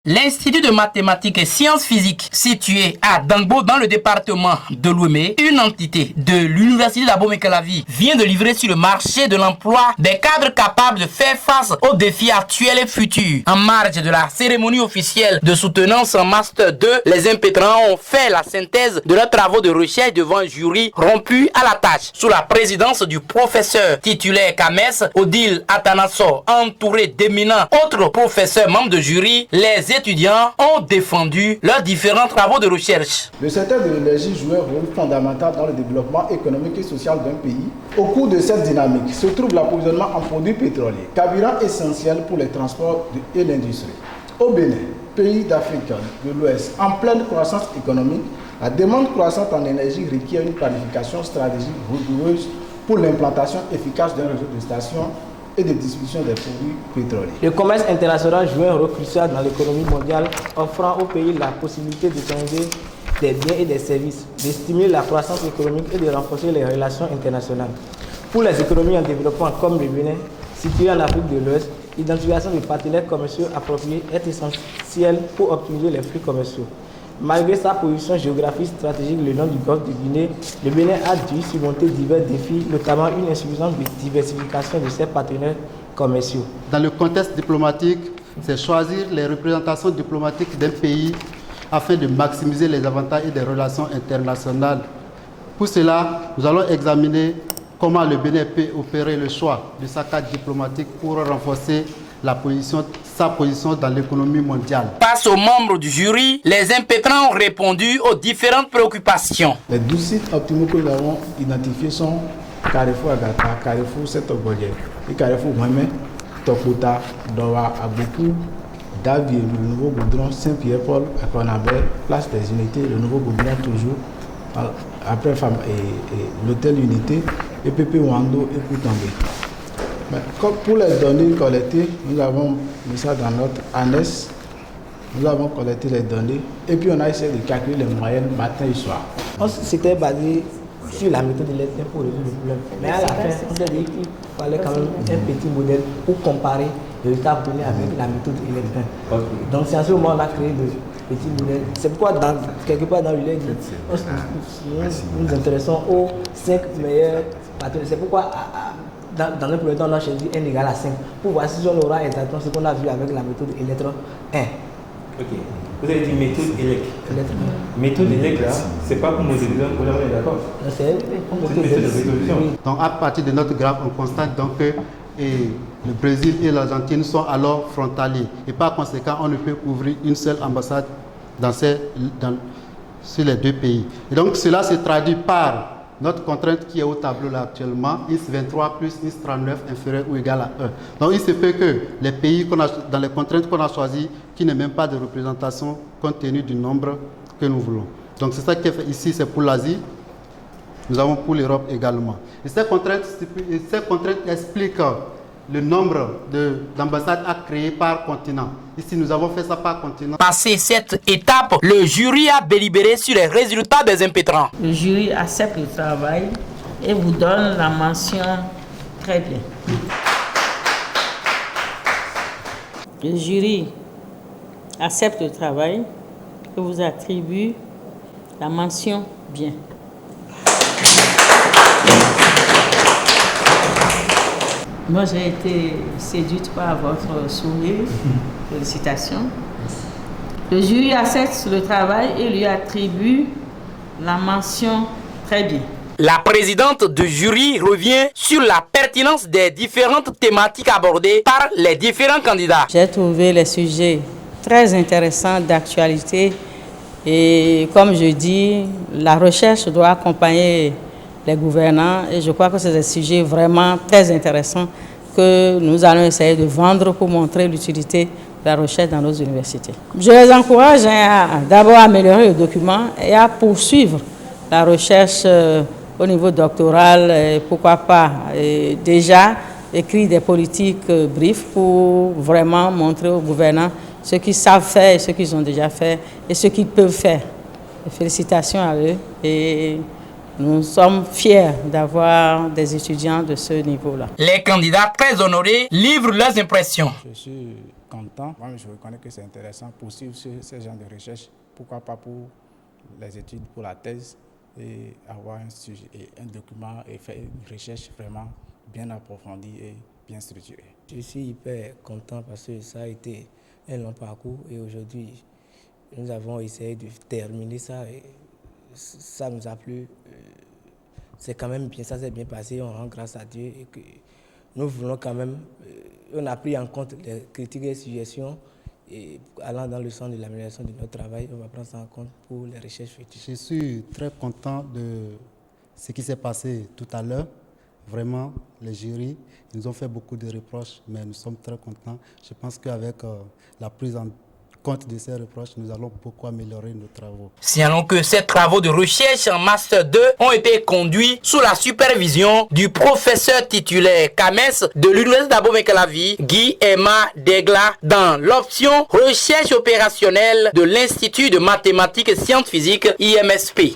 L'Institut de mathématiques et sciences physiques, situé à Dangbo dans le département de Lomé, une entité de l'Université d'Abomey-Calavi, vient de livrer sur le marché de l'emploi des cadres capables de faire face aux défis actuels et futurs. En marge de la cérémonie officielle de soutenance en Master 2, les impétrants ont fait la synthèse de leurs travaux de recherche devant un jury rompu à la tâche, sous la présidence du professeur titulaire Kames, Odile Atanasso, entouré d'éminents autres professeurs membres de jury. Les étudiants ont défendu leurs différents travaux de recherche. Le secteur de l'énergie joue un rôle fondamental dans le développement économique et social d'un pays. Au cours de cette dynamique se trouve l'approvisionnement en produits pétroliers, carburant essentiel pour les transports et l'industrie. Au Bénin, pays d'Afrique de l'Ouest, en pleine croissance économique, la demande croissante en énergie requiert une planification stratégique rigoureuse pour l'implantation efficace d'un réseau de stations et de distribution des produits pétroliers. Le commerce international joue un rôle crucial dans l'économie mondiale, offrant au pays la possibilité d'échanger des biens et des services, de stimuler la croissance économique et de renforcer les relations internationales. Pour les économies en développement comme le Bénin, situé en Afrique de l'Ouest, l'identification de partenaires commerciaux appropriés est essentielle pour optimiser les flux commerciaux. Malgré sa position géographique stratégique le long du golfe de Guinée, le Bénin a dû surmonter divers défis, notamment une insuffisante diversification de ses partenaires commerciaux. Dans le contexte diplomatique, c'est choisir les représentations diplomatiques d'un pays afin de maximiser les avantages et des relations internationales. Pour cela, nous allons examiner comment le Bénin peut opérer le choix de sa carte diplomatique pour renforcer sa position dans l'économie mondiale. Face aux membres du jury, les impétrants ont répondu aux différentes préoccupations. Les 12 sites optimaux que nous avons identifiés sont Carrefour Agata, Carrefour Setogolier et Carrefour Mohamed, Tokota, Doha, Aboku, Davier, le nouveau goudron, Saint-Pierre-Paul, à Conabert, Place des Unités, le nouveau goudron toujours, après l'hôtel Unité, et Pépé Wando et Koutambé. Pour les données collectées, nous avons mis ça dans notre annexe. Nous avons collecté les données et puis on a essayé de calculer les moyennes matin et soir. On s'était basé sur la méthode électrique pour résoudre le problème. Mais à la fin, on s'est dit qu'il fallait quand même un petit modèle pour comparer le résultat obtenu avec la méthode électrique. Okay. Donc c'est à ce moment qu'on a créé le petit modèle. C'est pourquoi quelque part dans le livre, nous nous intéressons aux 5 meilleurs partenaires. C'est pourquoi dans le premier temps, on a choisi n égale à 5 pour voir si on aura exactement ce qu'on a vu avec la méthode électron 1. Ok. Vous avez dit méthode électrique. Méthode électrique, c'est pas pour modéliser un problème, on est d'accord? C'est une méthode de résolution. Donc, à partir de notre graphe, on constate donc que le Brésil et l'Argentine sont alors frontaliers. Et par conséquent, on ne peut ouvrir une seule ambassade sur les deux pays. Et donc, cela se traduit par notre contrainte qui est au tableau là actuellement, IS-23 plus IS-39 inférieur ou égal à 1. Donc il se peut que les pays dans les contraintes qu'on a choisies, qui n'aient même pas de représentation compte tenu du nombre que nous voulons. Donc c'est ça qui est fait ici, c'est pour l'Asie. Nous avons pour l'Europe également. Et ces contraintes expliquent le nombre d'ambassades à créer par continent. Ici, nous avons fait ça par continent. Passé cette étape, le jury a délibéré sur les résultats des impétrants. Le jury accepte le travail et vous donne la mention très bien. Le jury accepte le travail et vous attribue la mention bien. Moi, j'ai été séduite par votre sourire. Félicitations. Le jury accepte le travail et lui attribue la mention très bien. La présidente du jury revient sur la pertinence des différentes thématiques abordées par les différents candidats. J'ai trouvé les sujets très intéressants d'actualité et comme je dis, la recherche doit accompagner les gouvernants et je crois que c'est des sujets vraiment très intéressants que nous allons essayer de vendre pour montrer l'utilité de la recherche dans nos universités. Je les encourage à d'abord améliorer le document et à poursuivre la recherche au niveau doctoral, et pourquoi pas déjà écrire des politiques briefs pour vraiment montrer aux gouvernants ce qu'ils savent faire et ce qu'ils ont déjà fait et ce qu'ils peuvent faire. Félicitations à eux et nous sommes fiers d'avoir des étudiants de ce niveau-là. Les candidats très honorés livrent leurs impressions. Je suis content. Moi, je reconnais que c'est intéressant pour suivre ce genre de recherche. Pourquoi pas pour les études, pour la thèse, et avoir un sujet et un document et faire une recherche vraiment bien approfondie et bien structurée. Je suis hyper content parce que ça a été un long parcours et aujourd'hui, nous avons essayé de terminer ça et ça nous a plu. C'est quand même bien, ça s'est bien passé, on rend grâce à Dieu et que nous voulons quand même, on a pris en compte les critiques et suggestions et allant dans le sens de l'amélioration de notre travail, on va prendre ça en compte pour les recherches futures. Je suis très content de ce qui s'est passé tout à l'heure. Vraiment, les jurys, ils nous ont fait beaucoup de reproches, mais nous sommes très contents. Je pense qu'avec la prise en compte de ces reproches, nous allons beaucoup améliorer nos travaux. Signalons que ces travaux de recherche en Master 2 ont été conduits sous la supervision du professeur titulaire CAMES de l'Université d'Abomey-Calavi, Guy Emma Degla, dans l'option recherche opérationnelle de l'Institut de mathématiques et sciences physiques IMSP.